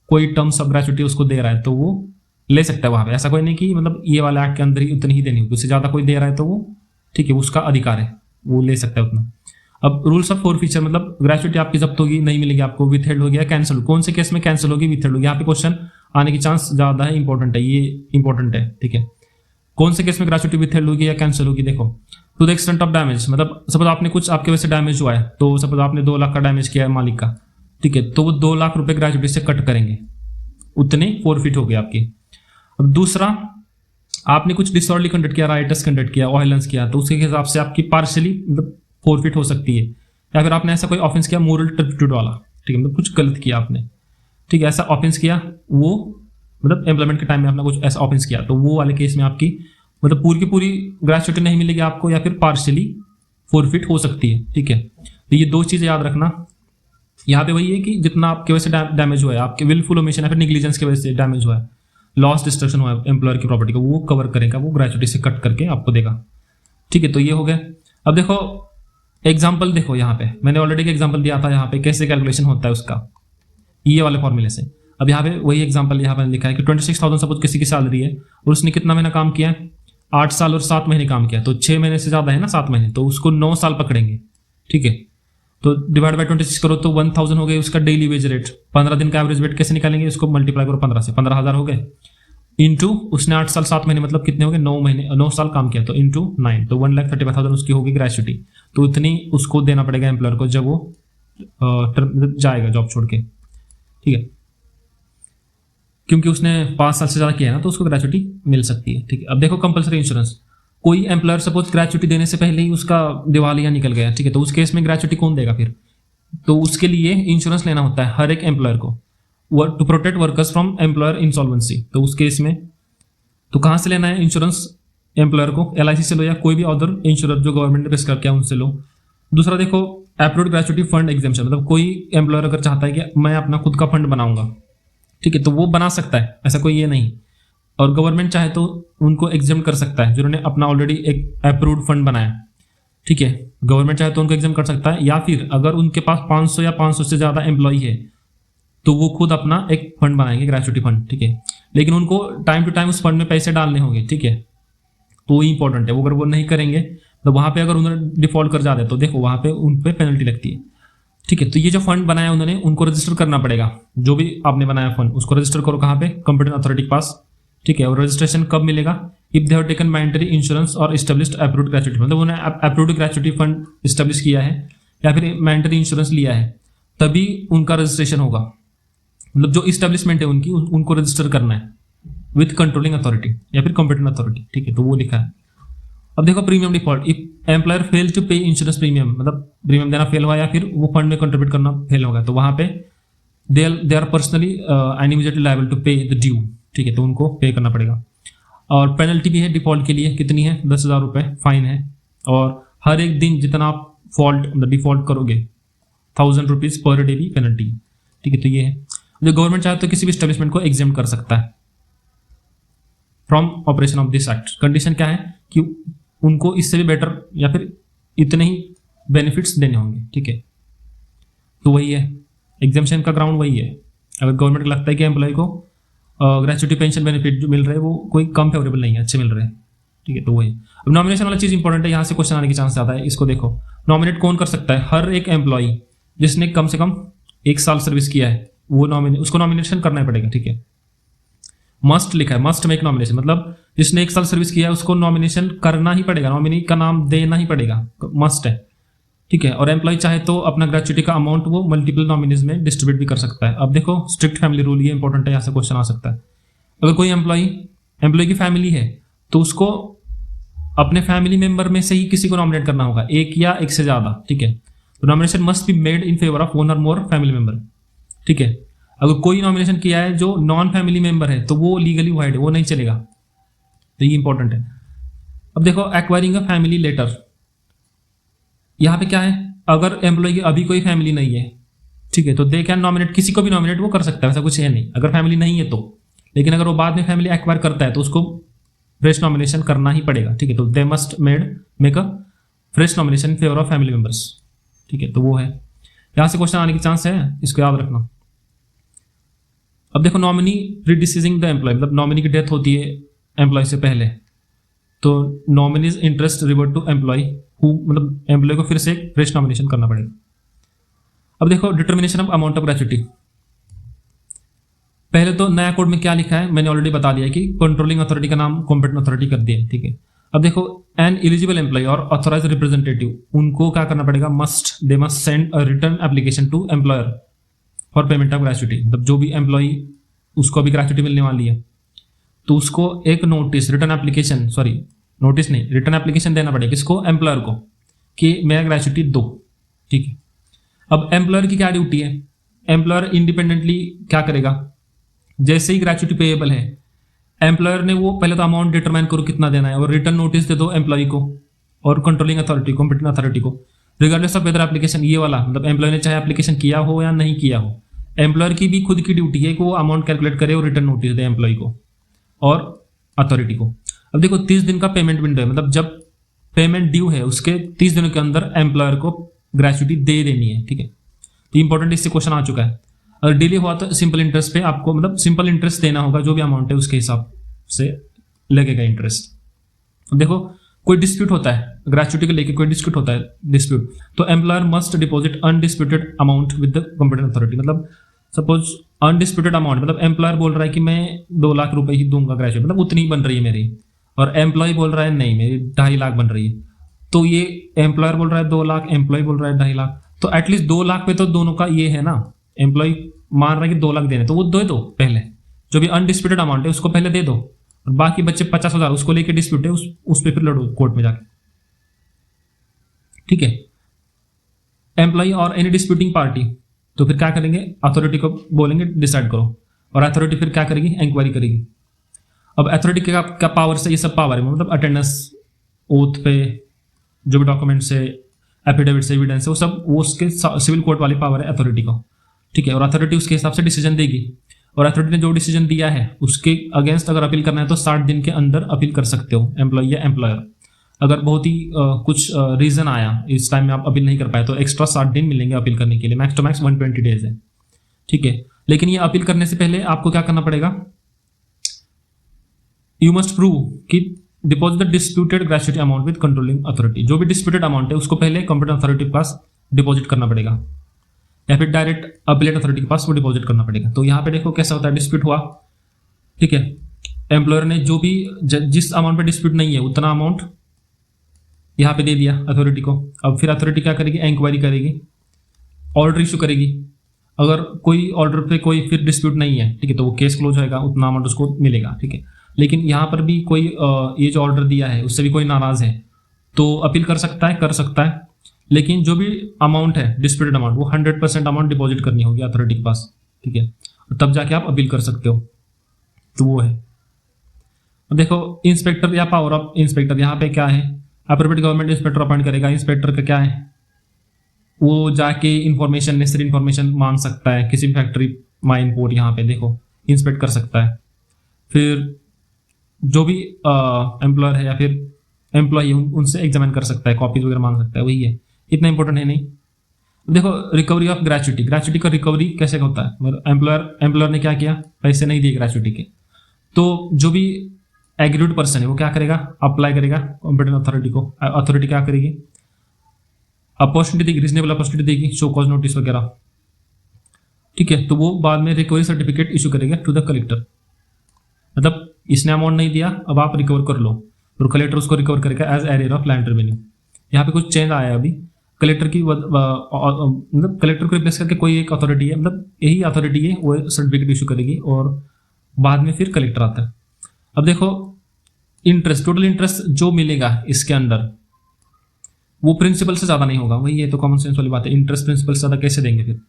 कोई टर्म्स ऑफ ग्रेचुटी उसको दे रहा है तो वो ले सकता है वहां पे, ऐसा कोई नहीं कि मतलब ये वाला एक्ट के अंदर ही उतनी ही देनी होगी, उससे ज्यादा कोई दे रहा है तो वो ठीक है, उसका अधिकार है, वो ले सकता है उतना। अब रूल्स ऑफ फॉरफीचर, मतलब ग्रेचुटी आपकी जब्त होगी, नहीं मिलेगी आपको, विथहेल्ड हो गया, कैंसिल, कौन से केस में कैंसिल होगी, विथहेल्ड होगी, यहाँ पे क्वेश्चन आने की चांस ज्यादा है, इंपॉर्टेंट है, ये इंपॉर्टेंट है, ठीक है। कौन से केस में ग्रेचुटी विथहेल्ड होगी या कैंसिल होगी, देखो to the extent of damage, मतलब सपोज आपने कुछ आपके वजह से डैमेज हुआ है, तो सपोज आपने 2 लाख का डैमेज किया है मालिक का, ठीक है, तो वो 2 लाख रुपए ग्रेचुटी से कट करेंगे, उतने फॉरफिट हो गए आपकी। अब दूसरा, आपने कुछ डिसऑर्डरली कंडक्ट किया, राइटस कंडक्ट किया, वायलेंस किया, तो उसके हिसाब से आपकी पार्शियली मतलब फॉरफिट हो सकती है, या फिर आपने ऐसा कोई ऑफेंस किया मोरल टर्पिट्यूड वाला, ठीक है, मतलब कुछ गलत किया आपने, ठीक है, ऐसा ऑफेंस किया, वो मतलब एम्प्लॉयमेंट के टाइम में आपने कुछ ऐसा ऑफेंस किया, तो वो वाले केस में आपकी मतलब पूरी की पूरी ग्रेचुटी नहीं मिलेगी आपको, या फिर पार्शियली फॉरफिट हो सकती है, ठीक है। तो ये 2 चीजें याद रखना। यहाँ पे वही है कि जितना आपके वजह से डैमेज हुआ है, आपके विलफुल ओमिशन या फिर निग्लिजेंस की वजह से डैमेज हुआ है, लॉस डिस्ट्रक्शन हुआ है एम्प्लॉयर की प्रॉपर्टी को, वो कवर करेगा, वो ग्रेचुटी से कट करके आपको देगा, ठीक है। तो ये हो गया। अब देखो एग्जाम्पल, देखो यहाँ पे मैंने ऑलरेडी एक एग्जाम्पल दिया था, यहाँ पे कैसे कैलकुलेशन होता है उसका, ये वाले फॉर्मूले से। अब यहाँ पे वही एग्जाम्पल यहाँ पे लिखा है कि 26,000 सपोज किसी की सैलरी है और उसने कितना महीना काम किया है, 8 साल और 7 महीने काम किया, तो 6 महीने से ज्यादा है ना 7 महीने, तो उसको 9 साल पकड़ेंगे, ठीक है। तो डिवाइड बाय 26 करो तो 1000 हो गए उसका डेली वेज रेट, 15 दिन का एवरेज वेट कैसे निकालेंगे, उसको मल्टीप्लाई करो 15 से, 15,000 हो गए, इंटू उसने 8 साल 7 महीने मतलब कितने हो गए, 9 साल काम किया, तो इंटू 9, तो 1,35,000 उसकी होगी ग्रेचुटी, तो इतनी उसको देना पड़ेगा एम्प्लॉयर को जब वो जाएगा जॉब छोड़ के, ठीक है, क्योंकि उसने 5 साल से ज्यादा किया है ना, तो उसको ग्रेचुटी मिल सकती है, ठीक है। अब देखो कंपलसरी इंश्योरेंस, कोई एम्प्लॉयर सपोज ग्रेचुटी देने से पहले ही उसका दिवालिया निकल गया, ठीक है, तो उस केस में ग्रेचुटी कौन देगा फिर, तो उसके लिए इंश्योरेंस लेना होता है हर एक एम्प्लॉयर को, to protect workers from employer insolvency, तो उस केस में तो कहाँ से लेना है इंश्योरेंस एम्प्लॉयर को, LIC से लो या कोई भी अदर इंश्योरेंस जो गवर्नमेंट ने पेश करके उनसे लो। दूसरा देखो अप्रूव्ड ग्रेचुटी फंड एग्जेम्पशन, मतलब कोई एम्प्लॉयर अगर चाहता है कि मैं अपना खुद का फंड बनाऊंगा, ठीक है, तो वो बना सकता है, ऐसा कोई ये नहीं, और गवर्नमेंट चाहे तो उनको एग्जाम कर सकता है जिन्होंने अपना ऑलरेडी एक अप्रूव्ड फंड बनाया, ठीक है, गवर्नमेंट चाहे तो उनको एग्जाम कर सकता है, या फिर अगर उनके पास 500 या 500 से ज्यादा एम्प्लॉई है तो वो खुद अपना एक फंड बनाएंगे ग्रेचुटी फंड, ठीक है, लेकिन उनको टाइम टू टाइम उस फंड में पैसे डालने होंगे, ठीक है, तो इंपॉर्टेंट है, वो अगर वो नहीं करेंगे तो वहां पे अगर उन्होंने डिफॉल्ट कर जाते तो देखो वहां पे उन पे पेनल्टी लगती है, ठीक है। तो ये जो फंड बनाया उन्होंने उनको रजिस्टर करना पड़ेगा, जो भी आपने बनाया फंड उसको रजिस्टर करो कहाँ पे, कंपीटेंट अथॉरिटी के पास, ठीक है, और रजिस्ट्रेशन कब मिलेगा, if they have taken mandatory insurance और एस्टेब्लिश्ड अप्रूव्ड ग्रेचुटी, मतलब उन्होंने अप्रूव्ड ग्रेचुटी फंड एस्टेब्लिश किया है या फिर मैंडेटरी इंश्योरेंस लिया है, तभी उनका रजिस्ट्रेशन होगा, मतलब जो इस्टेब्लिशमेंट है उनकी उनको रजिस्टर करना है विथ कंट्रोलिंग अथॉरिटी या फिर कंपीटेंट अथॉरिटी, ठीक है, तो वो लिखा है। अब देखो premium default, if employer fail to pay insurance premium, मतलब प्रीमियम देना फेल हुआ या फिर वो फंड में कंट्रीब्यूट करना फेल होगा, तो वहां पे they are personally and immediately liable to pay the due, ठीक है, तो उनको पे करना पड़ेगा। और पेनल्टी भी है डिफॉल्ट के लिए, कितनी है, 10,000 रुपये फाइन है, और हर एक दिन जितना आप फॉल्ट मतलब डिफॉल्ट करोगे 1000 रुपीज़ पर डे भी पेनल्टी, ठीक है। तो ये है जो गवर्नमेंट चाहे तो किसी भी एस्टेब्लिशमेंट को एग्जेम्प्ट कर सकता है from operation of this act. Condition क्या है कि उनको इससे भी बेटर या फिर इतने ही बेनिफिट्स देने होंगे, ठीक है। तो वही है एग्जाम्पशन का ग्राउंड वही है। अगर गवर्नमेंट को लगता है कि एम्प्लॉय को ग्रेचुइटी पेंशन बेनिफिट जो मिल रहे हैं वो कोई कम फेवरेबल नहीं है, अच्छे मिल रहे हैं, ठीक है। तो वही अब नॉमिनेशन वाला चीज़ इंपॉर्टेंट है, यहाँ से क्वेश्चन आने की चांस ज़्यादा है। इसको देखो नॉमिनेट कौन कर सकता है, हर एक एम्प्लॉय जिसने कम से कम 1 साल सर्विस किया है वो उसको नॉमिनेशन करना ही पड़ेगा, ठीक है। मस्ट लिखा है, मस्ट मेक नॉमिनेशन, मतलब जिसने 1 साल सर्विस किया है उसको नॉमिनेशन करना ही पड़ेगा, नॉमिनी का नाम देना ही पड़ेगा, मस्ट है, ठीक है। और एम्प्लॉय चाहे तो अपना ग्रेचुइटी का अमाउंट वो मल्टीपल नॉमिनीज में डिस्ट्रीब्यूट भी कर सकता है। अब देखो स्ट्रिक्ट फैमिली रूल, ये इंपॉर्टेंट है, यहाँ से क्वेश्चन आ सकता है। अगर कोई एम्प्लॉय की फैमिली है तो उसको अपने फैमिली मेंबर में से ही किसी को नॉमिनेट करना होगा, एक या एक से ज्यादा, ठीक है। तो nomination must be made in favour of 1 और मोर फैमिली मेंबर, ठीक है। अगर कोई नॉमिनेशन किया है जो नॉन फैमिली मेंबर है तो वो लीगली वाइड है, वो नहीं चलेगा, तो ये इंपॉर्टेंट है। अब देखो एक्वायरिंग अ फैमिली लेटर, यहाँ पे क्या है, अगर एम्प्लॉय की अभी कोई फैमिली नहीं है, ठीक है, तो दे कैन नॉमिनेट, किसी को भी नॉमिनेट वो कर सकता है, ऐसा कुछ है नहीं अगर फैमिली नहीं है तो। लेकिन अगर वो बाद में फैमिली एक्वायर करता है तो उसको फ्रेश नॉमिनेशन करना ही पड़ेगा, ठीक है। तो they must make a fresh nomination in favour of family members, ठीक है। तो वो है, यहाँ से क्वेश्चन आने की चांस है, इसको याद रखना। अब देखो नॉमिनी प्रीडिसीजिंग द एम्प्लॉय, मतलब नॉमिनी की डेथ होती है एम्प्लॉय से पहले, तो nominee's interest revert to employee मतलब एम्प्लॉय को फिर से एक फ्रेश नॉमिनेशन करना पड़ेगा। अब देखो determination of amount of gratuity, पहले तो नया कोड में क्या लिखा है मैंने ऑलरेडी बता दिया कि कंट्रोलिंग अथॉरिटी का नाम कॉम्पिटेंट अथॉरिटी कर दिया है, ठीक है। अब देखो an eligible employee or authorise representative उनको क्या करना पड़ेगा, they must send a written application to employer for payment of gratuity, मतलब जो भी एम्प्लॉय उसको अभी ग्रेचुइटी मिलने वाली है तो उसको एक notice return application, sorry notice नहीं, रिटर्न एप्लीकेशन देना पड़ेगा किसको, एम्प्लॉयर को, कि मैं ग्रेचुइटी दो, ठीक है। अब एम्प्लॉयर की क्या ड्यूटी है, एम्प्लॉयर इंडिपेंडेंटली क्या करेगा, जैसे ही ग्रेचुइटी पेएबल है एम्प्लॉयर ने वो पहले तो अमाउंट डिटरमाइन करो कितना देना है और रिटर्न नोटिस दे दो एम्प्लॉय को और कंट्रोलिंग अथॉरिटी कॉम्पिटेंट अथॉरिटी को, रिगार्डलेस ऑफ वेदर एप्लीकेशन, ये वाला मतलब एम्प्लॉय ने चाहे एप्लीकेशन किया हो या नहीं किया हो, एम्प्लॉयर की भी खुद की ड्यूटी है कि वो अमाउंट कैलकुलेट करे और रिटर्न नोटिस दे एम्प्लॉय को और अथॉरिटी को। अब देखो 30 दिन का पेमेंट विंडो है, मतलब जब पेमेंट ड्यू है उसके 30 दिनों के अंदर एम्प्लॉयर को ग्रेचुइटी दे देनी है, ठीक है। तो इंपॉर्टेंट इससे क्वेश्चन आ चुका है। अगर डिले हुआ तो सिंपल इंटरेस्ट पे आपको मतलब सिंपल इंटरेस्ट देना होगा, जो भी अमाउंट है उसके हिसाब से लगेगा इंटरेस्ट। अब देखो कोई डिस्प्यूट होता है ग्रेचुइटी को लेके, कोई डिस्प्यूट होता है डिस्प्यूट, तो employer must deposit undisputed amount with the competent authority, मतलब सपोज अनडिस्प्यूटेड अमाउंट मतलब एम्प्लॉयर बोल रहा है कि मैं 2 लाख रुपए ही दूंगा ग्रेचुइटी, मतलब उतनी ही बन रही है मेरी, और एम्प्लॉय बोल रहा है नहीं मेरी 2.5 लाख बन रही है, तो ये एम्प्लॉयर बोल रहा है 2 लाख, एम्प्लॉय बोल रहा है 2.5 लाख, तो एटलीस्ट 2 लाख पे तो दोनों का ये है ना, एम्प्लॉय मान रहा है कि 2 लाख देने, तो वो दे दो पहले, जो भी अनडिस्प्यूटेड अमाउंट है उसको पहले दे दो, और बाकी बच्चे 50,000 उसको लेके डिस्प्यूट है उस पे फिर लड़ो कोर्ट में जाके, ठीक है। एम्प्लॉय और एनी डिस्प्यूटिंग पार्टी, तो फिर क्या करेंगे, अथॉरिटी को बोलेंगे डिसाइड करो, और अथॉरिटी फिर क्या करेगी, इंक्वायरी करेगी। अब अथॉरिटी क्या पावर से ये सब पावर है, मतलब अटेंडेंस, ओथ पे जो भी डॉक्यूमेंट से, एफिडेविट से, एविडेंस है, वो सब वो उसके सिविल कोर्ट वाली पावर है अथॉरिटी को, ठीक है। और अथॉरिटी उसके हिसाब से डिसीजन देगी, और अथॉरिटी ने जो डिसीजन दिया है उसके अगेंस्ट अगर अपील करना है तो 60 दिन के अंदर अपील कर सकते हो एम्प्लॉय या एम्प्लॉयर। अगर बहुत ही कुछ रीजन आया इस टाइम में आप अपील नहीं कर पाए तो एक्स्ट्रा 60 दिन मिलेंगे अपील करने के लिए, मैक्स टू मैक्स 120 डेज है, ठीक है। लेकिन ये अपील करने से पहले आपको क्या करना पड़ेगा, यू मस्ट प्रूव कि deposit the disputed gratuity amount with controlling authority, जो भी डिस्प्यूटेड अमाउंट है उसको पहले कॉम्पिटेंट अथॉरिटी के पास डिपॉजिट करना पड़ेगा, या फिर डायरेक्ट अपीलेट अथॉरिटी के पास वो डिपॉजिट करना पड़ेगा। तो यहाँ पे देखो कैसा होता है, डिस्प्यूट हुआ, ठीक है, एम्प्लॉयर ने जो भी जिस अमाउंट पे डिस्प्यूट नहीं है उतना अमाउंट यहाँ पे दे दिया अथॉरिटी को। अब फिर अथॉरिटी क्या करेगी, इंक्वायरी करेगी, ऑर्डर इशू करेगी, अगर कोई ऑर्डर पे कोई फिर डिस्प्यूट नहीं है, ठीक है, तो वो केस क्लोज होएगा, उतना अमाउंट उसको मिलेगा, ठीक है। लेकिन यहाँ पर भी कोई ये जो ऑर्डर दिया है उससे भी कोई नाराज है तो अपील कर सकता है, लेकिन जो भी अमाउंट है डिस्प्यूटेड अमाउंट वो 100% अमाउंट डिपॉजिट करनी होगी अथॉरिटी के पास, ठीक है, तब जाके आप अपील कर सकते हो, तो वो है। अब देखो इंस्पेक्टर या पावर ऑफ इंस्पेक्टर, यहाँ पे क्या है, अप्रोप्रिएट गवर्नमेंट इंस्पेक्टर अपॉइंट करेगा। इंस्पेक्टर का क्या है, वो जाके इंफॉर्मेशन नेसेसरी इंफॉर्मेशन मांग सकता है किसी भी फैक्ट्री माइन पोर्ट, यहाँ पे देखो इंस्पेक्ट कर सकता है। फिर जो भी एम्प्लॉयर है या फिर एम्प्लॉय उनसे एग्जामिन कर सकता है, कॉपीज वगैरह मांग सकता है, वही है, इतना इंपॉर्टेंट है नहीं। देखो रिकवरी ऑफ ग्रेचुटी, ग्रेचुटी का रिकवरी कैसे होता है, मतलब एम्प्लॉयर ने क्या किया, पैसे नहीं दिए ग्रेचुटी के, तो जो भी एग्रीड पर्सन है वो क्या करेगा, अप्लाई करेगा कॉम्पिटेंट अथॉरिटी को, अथॉरिटी क्या करेगी, अपॉर्चुनिटी देगी, रीजनेबल अपॉर्चुनिटी देगी, शो कॉज नोटिस वगैरह, ठीक है। तो वो बाद में रिकवरी सर्टिफिकेट इशू करेगा टू द कलेक्टर, मतलब इसने अमाउंट नहीं दिया, अब आप रिकवर कर लो, तो कलेक्टर उसको रिकवर करेगा as arrear of land revenue. यहाँ पे कुछ चेंज आया है अभी, कलेक्टर की मतलब कलेक्टर को रिप्लेस करके कोई एक अथॉरिटी है, मतलब यही अथॉरिटी है वो सर्टिफिकेट इशू करेगी और बाद में फिर कलेक्टर आता है। अब देखो इंटरेस्ट, टोटल इंटरेस्ट जो मिलेगा इसके अंडर वो प्रिंसिपल से ज़्यादा नहीं होगा, वही है, तो कॉमन सेंस वाली बात है, इंटरेस्ट प्रिंसिपल से ज़्यादा कैसे देंगे फिर।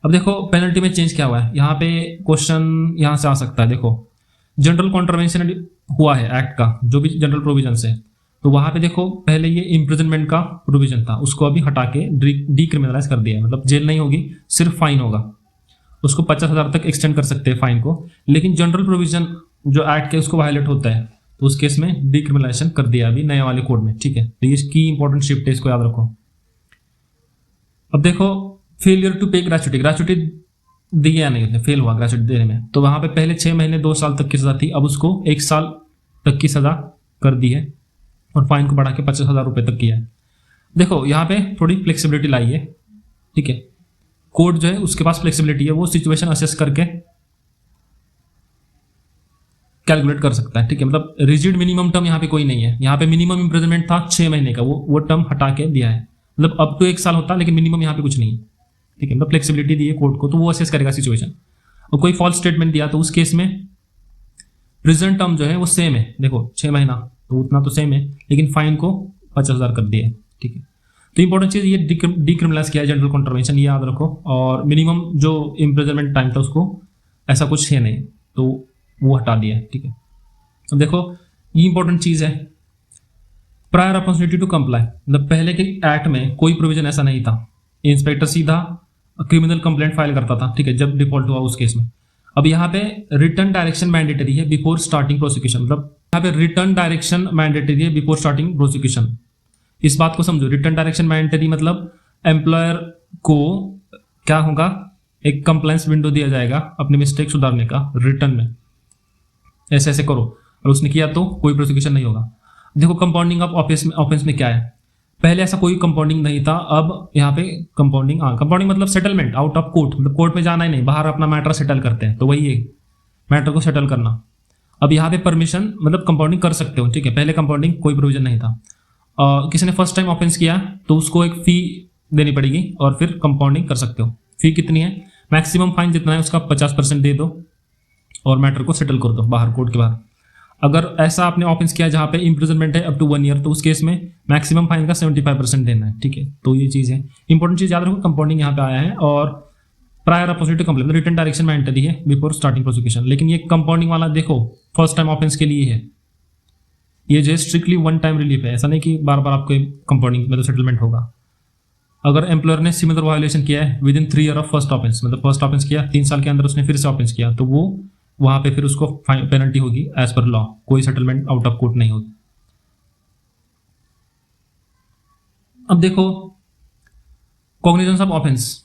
अब देखो पेनल्टी में चेंज क्या हुआ है, यहाँ पे क्वेश्चन यहाँ से आ सकता है। देखो जनरल कॉन्ट्रवेंशन हुआ है एक्ट का, जो भी जनरल प्रोविजन है, तो वहां पे देखो पहले ये इम्प्रिजनमेंट का प्रोविजन था, उसको अभी हटा के डीक्रिमिनलाइज कर दिया है, मतलब जेल नहीं होगी, सिर्फ फाइन होगा, उसको 50,000 तक एक्सटेंड कर सकते हैं फाइन को। लेकिन जनरल प्रोविजन जो एक्ट के उसको वायलेट होता है, तो उस केस में डीक्रिमिनलाइजेशन कर दिया अभी नए वाले कोड में, ठीक है। तो ये की इंपॉर्टेंट शिफ्ट है, इसको याद रखो। अब देखो फेलियर टू पे ग्रेचुटी, ग्रेचुटी दिया नहीं, फेल हुआ ग्रेचुटी देने में, तो वहां पे पहले 6 महीने 2 साल तक की सजा थी, अब उसको 1 साल तक की सजा कर दी है और फाइन को बढ़ा के 50,000 रुपए तक किया है। देखो यहाँ पे थोड़ी फ्लेक्सिबिलिटी लाई है, ठीक है, कोर्ट जो है उसके पास फ्लेक्सिबिलिटी है, वो सिचुएशन असेस करके कैलकुलेट कर सकता है, ठीक है। मतलब रिजिड मिनिमम टर्म यहाँ पे कोई नहीं है, यहाँ पे मिनिमम इम्प्रिजनमेंट था 6 महीने का, वो टर्म हटा के दिया है, मतलब अब तो 1 साल होता, लेकिन मिनिमम यहाँ पे कुछ नहीं है, ठीक है। मतलब फ्लेक्सिबिलिटी दी है कोर्ट को, तो वो असेस करेगा सिचुएशन। और कोई फॉल्स स्टेटमेंट दिया तो उस केस में प्रिजन टर्म जो है वो सेम है, देखो 6 महीना तो उतना तो सेम है, लेकिन फाइन को 50,000 कर दिया है, ठीक है। तो इंपॉर्टेंट चीज ये डीक्रिमिनलाइज किया है जनरल कॉन्ट्रवेंशन, ये याद रखो। और मिनिमम जो इम्प्रिजनमेंट टाइम था उसको ऐसा कुछ है नहीं, तो वो हटा दिया है, ठीक है। अब देखो ये इंपॉर्टेंट चीज है, प्रायर अपॉर्चुनिटी टू कंप्लाई, मतलब पहले के एक्ट में कोई प्रोविजन ऐसा नहीं था, इंस्पेक्टर सीधा क्रिमिनल कंप्लेंट फाइल करता था, ठीक है, जब डिफॉल्ट हुआ उस केस में। अब यहाँ पे रिटर्न डायरेक्शन मैंडेटरी है बिफोर स्टार्टिंग प्रोसिक्यूशन, मतलब यहाँ पे रिटर्न डायरेक्शन मैंडेटरी है बिफोर स्टार्टिंग प्रोसिक्यूशन। इस बात को समझो, रिटर्न डायरेक्शन मैंडेटरी मतलब एम्प्लॉयर को क्या होगा, एक कंप्लायंस विंडो दिया जाएगा अपनी मिस्टेक सुधारने का रिटर्न में, ऐसे ऐसे करो, और उसने किया तो कोई प्रोसिक्यूशन नहीं होगा। देखो कंपाउंडिंग ऑफ ऑफेंस में क्या है, पहले ऐसा कोई कंपाउंडिंग नहीं था, अब यहाँ पे कंपाउंडिंग, कंपाउंडिंग मतलब सेटलमेंट आउट ऑफ कोर्ट, मतलब कोर्ट में जाना ही नहीं, बाहर अपना मैटर सेटल करते हैं, तो वही है मैटर को सेटल करना। अब यहाँ पे परमिशन मतलब कंपाउंडिंग कर सकते हो, ठीक है, पहले कंपाउंडिंग कोई प्रोविजन नहीं था। किसी ने फर्स्ट टाइम ऑफेंस किया तो उसको एक फी देनी पड़ेगी और फिर कंपाउंडिंग कर सकते हो। फी कितनी है, मैक्सिमम फाइन जितना है उसका 50% दे दो और मैटर को सेटल कर दो बाहर, कोर्ट के बाहर। अगर ऐसा आपने ऑफेंस किया जहाँ पे इम्प्रिजनमेंट है अप टू 1 ईयर, तो उस केस में मैक्सिमम फाइन का 75% देना है, ठीक है। तो ये चीज़ है, इंपॉर्टेंट चीज़ याद रखो, कंपाउंडिंग यहाँ पे आया है। और prior opportunity complaint return direction mandatory है बिफोर स्टार्टिंग प्रोसिक्यूशन, लेकिन ये कंपाउंडिंग वाला देखो फर्स्ट टाइम ऑफेंस के लिए है, ये जो स्ट्रिक्टली 1 टाइम रिलीफ है, ऐसा नहीं कि बार बार आपको कंपाउंडिंग मतलब सेटलमेंट होगा। अगर एम्प्लॉयर ने सिमिलर वायोलेशन किया है with in 3 year of first offence, मतलब फर्स्ट ऑफेंस किया 3 साल के अंदर उसने फिर से ऑफेंस किया, तो वो वहां पे फिर उसको पेनल्टी होगी एज पर लॉ, कोई सेटलमेंट आउट ऑफ कोर्ट नहीं होगी। अब देखो कॉग्निजेंस ऑफ ऑफेंस,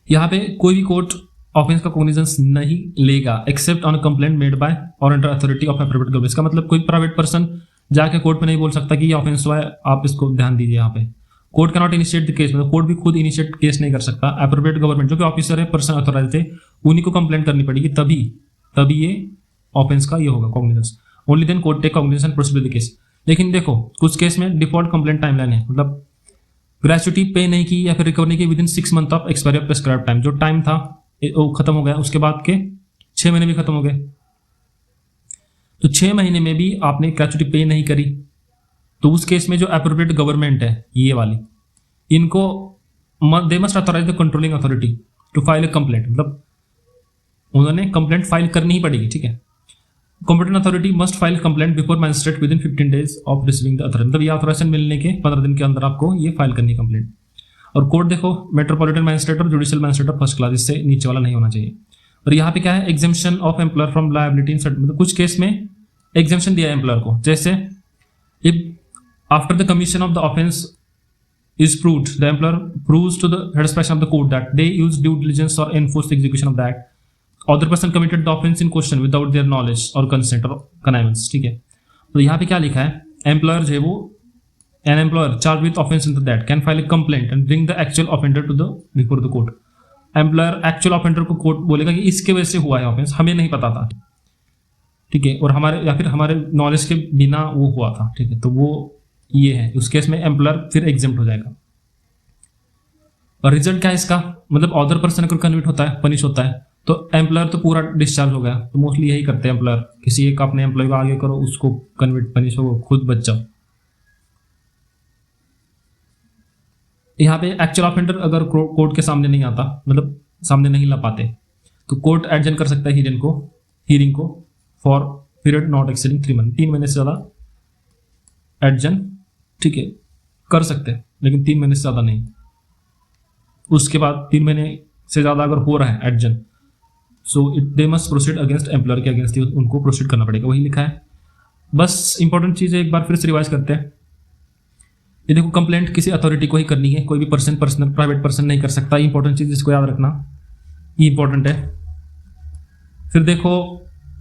यहां पे कोई भी कोर्ट ऑफेंस का कॉग्निजेंस नहीं लेगा except on complaint made by or under authority of appropriate government. इसका मतलब कोई प्राइवेट पर्सन जाके कोर्ट में नहीं बोल सकता कि ये ऑफेंस हुआ है, आप इसको ध्यान दीजिए। यहाँ पे court can not initiate the case, मतलब कोर्ट भी खुद इनिशिएट केस नहीं कर सकता, एप्रोप्रिएट गवर्नमेंट जो कि ऑफिसर है, पर्सन अथॉराइज्ड है, उन्हीं को कंप्लेंट करनी पड़ेगी, तभी ये ऑफेंस का ये होगा cognizance. Only then court take cognizance and proceed with the case. लेकिन देखो कुछ केस में डिफॉल्ट कंप्लेंट टाइमलाइन है, मतलब ग्रेचुटी पे नहीं की या फिर रिकवर नहीं की with in 6 month of expiry of prescribe time, जो टाइम था वो खत्म हो गया, उसके बाद के 6 महीने भी खत्म हो गए, तो 6 महीने में भी आपने ग्रेचुटी पे नहीं करी, तो उस केस में जो एप्रोप्रिएट गवर्नमेंट है ये वाली, इनको they must authorise the controlling authority to file a complaint, मतलब उन्होंने कंप्लेंट फाइल करनी ही पड़ेगी, ठीक है। Competent authority must file complaint before magistrate within 15 days of receiving the authority, मतलब ये ऑथराइजेशन मिलने के 15 दिन के अंदर आपको ये फाइल करनी है कंप्लेंट। और कोर्ट देखो मेट्रोपॉलिटन मैजिस्ट्रेट और judicial magistrate of first class, इससे नीचे वाला नहीं होना चाहिए। और यहाँ पे क्या है, exemption of employer from liability, मतलब कुछ केस में एग्जेम्पशन दिया है एम्प्लॉयर को, जैसे if after the commission of the offence is proved, the employer proves to the satisfaction of the court that they used due diligence or enforced execution of the act, other person committed the offense in question without their knowledge or consent or connivance, ठीक है। तो यहाँ पे क्या लिखा है, employer जो है वो an employer charged with offense in that can file a complaint and bring the actual offender to the before the court। Employer actual offender को कोर्ट बोलेगा कि इसके वजह से हुआ है ऑफेंस, हमें नहीं पता था, ठीक है, और हमारे या फिर हमारे नॉलेज के बिना वो हुआ था, ठीक है। तो वो ये है, उस केस में एम्प्लॉयर फिर एग्जेम्प्ट हो जाएगा। और रिजल्ट क्या है इसका, मतलब अदर पर्सन अगर कन्विट होता है, पनिश होता है, तो एम्प्लॉयर तो पूरा डिस्चार्ज हो गया। तो मोस्टली यही करते हैं एम्प्लॉयर, किसी एक अपने एम्प्लॉय को आगे करो, उसको कन्विट पनिश हो, खुद बच जाओ। यहाँ पे एक्चुअल ऑफेंडर अगर कोर्ट के सामने नहीं आता, मतलब सामने नहीं ला पाते, तो कोर्ट एडजन कर सकता है हियरिंग को for period not exceeding 3 month, 3 महीने से ज़्यादा एडजन, ठीक है, कर सकते हैं, लेकिन 3 महीने से ज़्यादा नहीं। उसके बाद 3 महीने से ज़्यादा अगर हो रहा है adjourn, so it they must proceed against employer के अगेंस्ट ही उनको प्रोसीड करना पड़ेगा, वही लिखा है। बस इंपॉर्टेंट चीज़ है, एक बार फिर से रिवाइज करते हैं। ये देखो, कंप्लेंट किसी अथॉरिटी को ही करनी है, कोई भी पर्सनल प्राइवेट पर्सन नहीं कर सकता। इंपॉर्टेंट चीज़ इसको याद रखना, ये इंपॉर्टेंट है। फिर देखो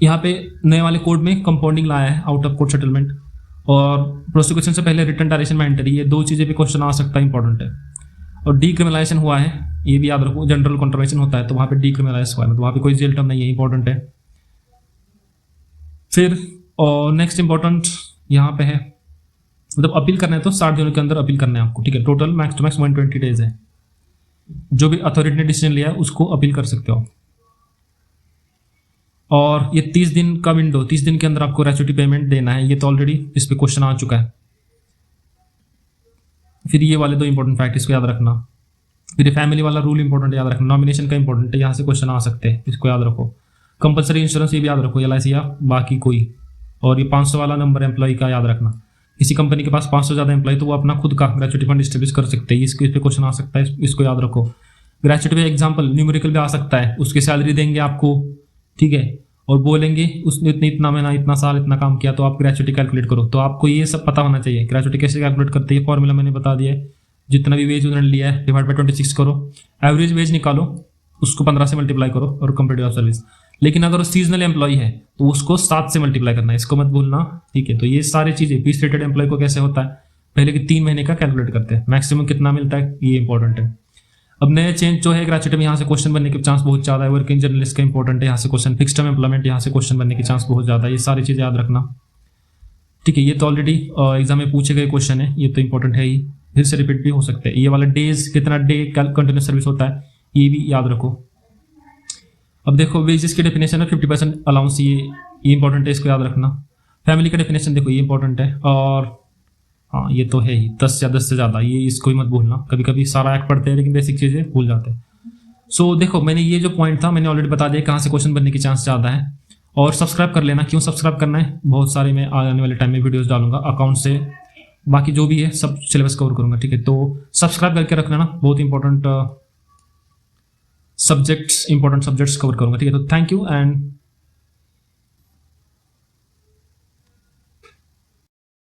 यहाँ पे नए वाले कोड में कंपाउंडिंग लाया है, आउट ऑफ कोर्ट सेटलमेंट, और प्रोसिक्यूशन से पहले रिटर्न डायरेक्शन में एंट्री, ये 2 चीज़ें भी क्वेश्चन आ सकता है, इंपॉर्टेंट है। और डीक्रिमिनलाइजेशन हुआ है, ये भी याद रखो, जनरल कॉन्ट्रवेंशन होता है तो वहाँ पे डीक्रिमिनलाइज हुआ है, मतलब वहाँ पे कोई जेल टर्म नहीं है, इंपॉर्टेंट है। फिर और नेक्स्ट इंपॉर्टेंट यहाँ पे है, मतलब अपील करना है तो 60 दिनों के अंदर अपील करना है आपको, ठीक है। Total max to max 120 days है, जो भी अथॉरिटी ने डिसीजन लिया है उसको अपील कर सकते हो। और ये 30 दिन का विंडो, 30 दिन के अंदर आपको ग्रेच्युटी पेमेंट देना है, ये तो ऑलरेडी इस पे क्वेश्चन आ चुका है। फिर ये वाले 2 इंपॉर्टेंट फैक्ट इसको याद रखना। फिर ये फैमिली वाला रूल इंपॉर्टेंट याद रखना, नॉमिनेशन का इंपॉर्टेंट है, यहाँ से क्वेश्चन आ सकते हैं, इसको याद रखो। कंपलसरी इंश्योरेंस ये भी याद रखो, LIC या बाकी कोई। और ये 500 वाला नंबर एम्प्लॉय का याद रखना, किसी कंपनी के पास 500 ज़्यादा एम्प्लॉय तो वो अपना खुद का ग्रेच्युटी फंड डिस्ट्रीब्यूट कर सकते हैं, इसके इस पे क्वेश्चन आ सकता है, इसको याद रखो। ग्रेच्युटी पे एग्जाम्पल न्यूमेरिकल भी आ सकता है, उसकी सैलरी देंगे आपको, ठीक है, और बोलेंगे उसने इतना महीना, इतना साल, इतना काम किया, तो आप ग्रेच्युटी कैलकुलेट करो। तो आपको ये सब पता होना चाहिए, ग्रेच्युटी कैसे कैलकुलेट करते हैं, फॉर्मूला मैंने बता दिया है। जितना भी वेज उन्होंने लिया है डिवाइड बाय 26 करो, एवरेज वेज निकालो, उसको 15 से मल्टीप्लाई करो और कंप्लीट ऑफ सर्विस। लेकिन अगर वो सीजनल एम्प्लॉय है तो उसको 7 से मल्टीप्लाई करना है, इसको मत भूलना, ठीक है। तो ये सारी चीज़ें पीस रेटेड एम्प्लॉय को कैसे होता है, पहले के 3 महीने का कैलकुलेट करते हैं, मैक्सिमम कितना मिलता है, ये इंपॉर्टेंट है। अब नए चेंज जो है ग्रेच्युटी में, यहाँ से क्वेश्चन बनने के चांस बहुत ज़्यादा है। वर्किंग जर्नलिस्ट का इंपॉर्टेंट है, यहाँ से क्वेश्चन। फिक्स टर्म एम्प्लॉयमेंट, यहाँ से क्वेश्चन बनने के चांस बहुत ज़्यादा है, ये सारी चीज़ें याद रखना, ठीक है। ये तो ऑलरेडी एग्जाम में पूछे गए क्वेश्चन है, ये तो इंपॉर्टेंट है ही, फिर से रिपीट भी हो सकते हैं। ये वाला डेज, कितना डे कंटिन्यूस सर्विस होता है, ये भी याद रखो। अब देखो वेजेस की डेफिनेशन है 50% अलाउंस, ये इंपॉर्टेंट है, इसको याद रखना। फैमिली का डेफिनेशन देखो, ये इंपॉर्टेंट है। और हाँ, ये तो है ही 10 या 10 से ज़्यादा, ये इसको ही मत भूलना। कभी कभी सारा एक्ट पढ़ते हैं लेकिन बेसिक चीज़ें भूल जाते हैं। सो देखो, मैंने ये जो पॉइंट था मैंने ऑलरेडी बता दिया कहाँ से क्वेश्चन बनने की चांस ज़्यादा है। और सब्सक्राइब कर लेना, क्यों सब्सक्राइब करना है, बहुत सारे मैं आने वाले टाइम में वीडियोज़ डालूंगा अकाउंट से, बाकी जो भी है सब सिलेबस कवर करूंगा, ठीक है। तो सब्सक्राइब करके रख लेना, बहुत इंपॉर्टेंट सब्जेक्ट्स कवर करूंगा, ठीक है। तो थैंक यू एंड